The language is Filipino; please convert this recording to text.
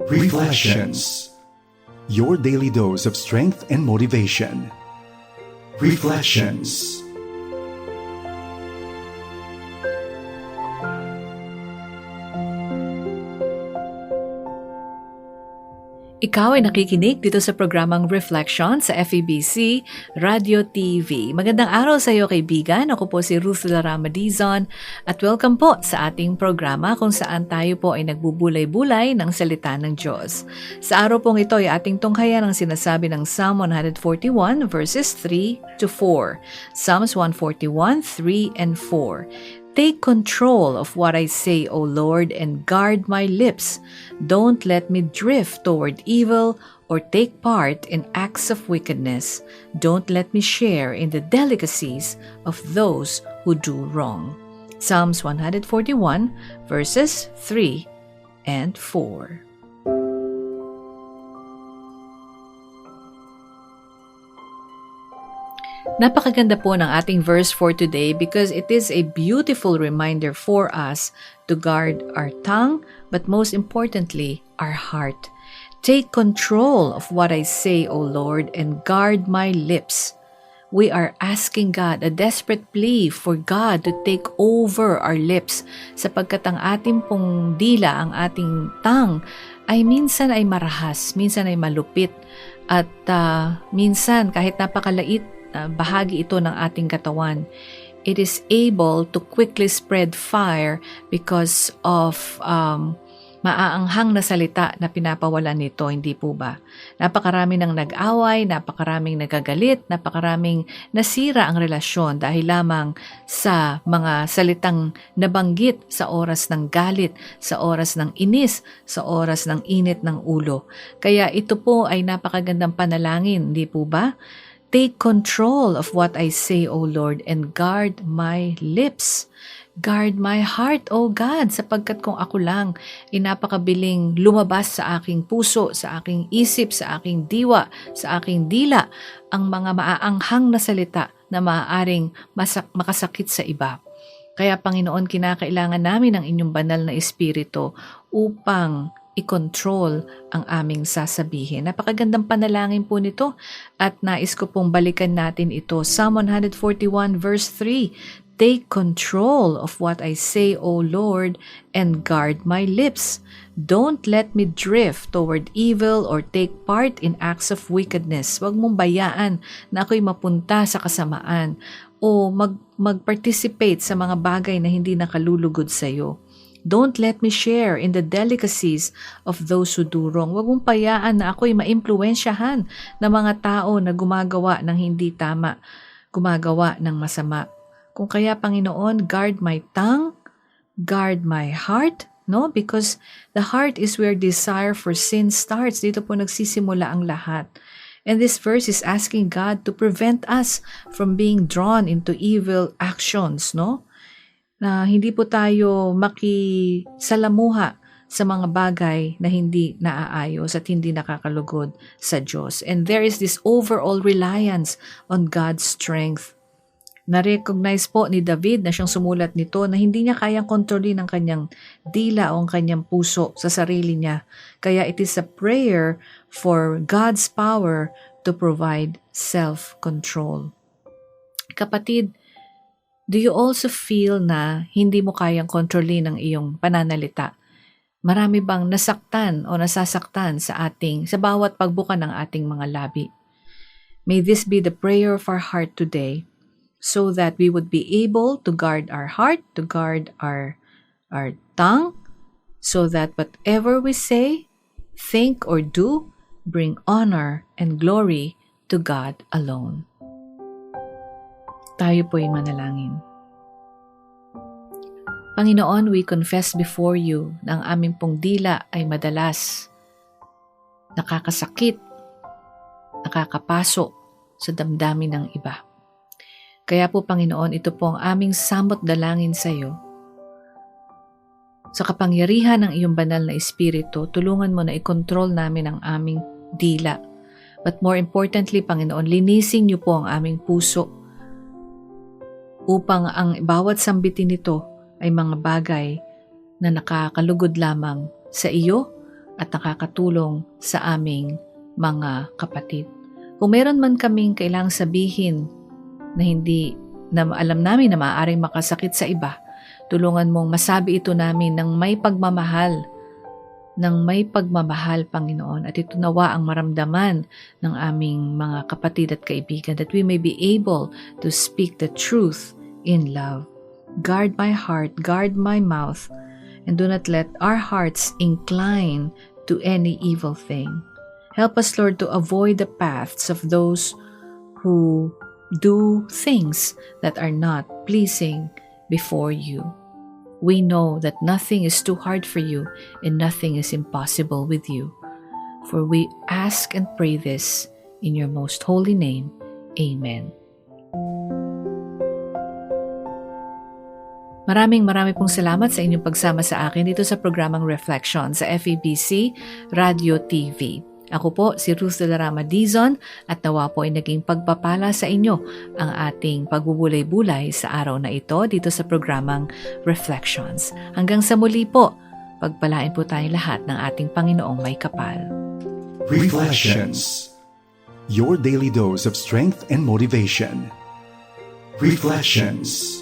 Reflections. Your daily dose of strength and motivation. Reflections. Ikaw ay nakikinig dito sa programang Reflection sa FEBC Radio TV. Magandang araw sa iyo kaibigan. Ako po si Ruth Laramedizon at welcome po sa ating programa kung saan tayo po ay nagbubulay-bulay ng salita ng Diyos. Sa araw pong ito ay ating tunghayan ang sinasabi ng Psalm 141 verses 3 to 4. Psalms 141, 3 and 4. Take control of what I say, O Lord, and guard my lips. Don't let me drift toward evil or take part in acts of wickedness. Don't let me share in the delicacies of those who do wrong. Psalms 141, verses 3 and 4. Napakaganda po ng ating verse for today because it is a beautiful reminder for us to guard our tongue, but most importantly, our heart. Take control of what I say, O Lord, and guard my lips. We are asking God, a desperate plea for God to take over our lips sapagkat ang ating pong dila, ang ating tongue, ay minsan ay marahas, minsan ay malupit, at minsan kahit napakalait, bahagi ito ng ating katawan, it is able to quickly spread fire because of maaanghang na salita na pinapawalan nito, hindi po ba? Napakarami ng nag-away, napakaraming nagagalit, napakaraming nasira ang relasyon dahil lamang sa mga salitang nabanggit sa oras ng galit, sa oras ng inis, sa oras ng init ng ulo. Kaya ito po ay napakagandang panalangin, hindi po ba? Take control of what I say, O Lord, and guard my lips. Guard my heart, O God, sapagkat kung ako lang, napakabiling lumabas sa aking puso, sa aking isip, sa aking diwa, sa aking dila, ang mga maaanghang na salita na maaaring makasakit sa iba. Kaya Panginoon, kinakailangan namin ang inyong banal na espiritu upang i-control ang aming sasabihin. Napakagandang panalangin po nito at nais ko pong balikan natin ito. Psalm 141 verse 3, Take control of what I say, O Lord, and guard my lips. Don't let me drift toward evil or take part in acts of wickedness. Huwag mong bayaan na ako'y mapunta sa kasamaan o mag-participate sa mga bagay na hindi nakalulugod sa iyo. Don't let me share in the delicacies of those who do wrong. Huwag mong payaan na ako'y maimpluwensyahan ng mga tao na gumagawa ng hindi tama, gumagawa ng masama. Kung kaya, Panginoon, guard my tongue, guard my heart, no? Because the heart is where desire for sin starts. Dito po nagsisimula ang lahat. And this verse is asking God to prevent us from being drawn into evil actions, no? Na hindi po tayo makisalamuha sa mga bagay na hindi naaayos at hindi nakakalugod sa Diyos. And there is this overall reliance on God's strength. Na-recognize po ni David na siyang sumulat nito na hindi niya kayang kontrolin ang kanyang dila o ang kanyang puso sa sarili niya. Kaya it is a prayer for God's power to provide self-control. Kapatid, do you also feel na hindi mo kayang kontrolin ang iyong pananalita? Marami bang nasaktan o nasasaktan sa bawat pagbuka ng ating mga labi? May this be the prayer of our heart today so that we would be able to guard our heart, to guard our tongue, so that whatever we say, think, or do, bring honor and glory to God alone. Tayo po'y manalangin. Panginoon, we confess before you na ang aming pong dila ay madalas nakakasakit, nakakapaso sa damdamin ng iba. Kaya po, Panginoon, ito po ang aming samot dalangin sa iyo. Sa kapangyarihan ng iyong banal na espiritu, tulungan mo na i-control namin ang aming dila. But more importantly, Panginoon, linisin niyo po ang aming puso upang ang bawat sambitin nito ay mga bagay na nakakalugod lamang sa iyo at nakakatulong sa aming mga kapatid. Kung meron man kaming kailangang sabihin na hindi na alam namin na maaaring makasakit sa iba, tulungan mong masabi ito namin ng may pagmamahal, Panginoon, at ito nawa ang maramdaman ng aming mga kapatid at kaibigan, that we may be able to speak the truth in love. Guard my heart, guard my mouth, and do not let our hearts incline to any evil thing. Help us, Lord, to avoid the paths of those who do things that are not pleasing before you. We know that nothing is too hard for you and nothing is impossible with you. For we ask and pray this in your most holy name. Amen. Maraming pong salamat sa inyong pagsama sa akin dito sa programang Reflection sa FEBC Radio TV. Ako po si Ruth de la Rama Dizon at nawa po ay naging pagpapala sa inyo ang ating pagbubulay-bulay sa araw na ito dito sa programang Reflections. Hanggang sa muli po, pagpalain po tayong lahat ng ating Panginoong may kapal. Reflections. Your daily dose of strength and motivation. Reflections.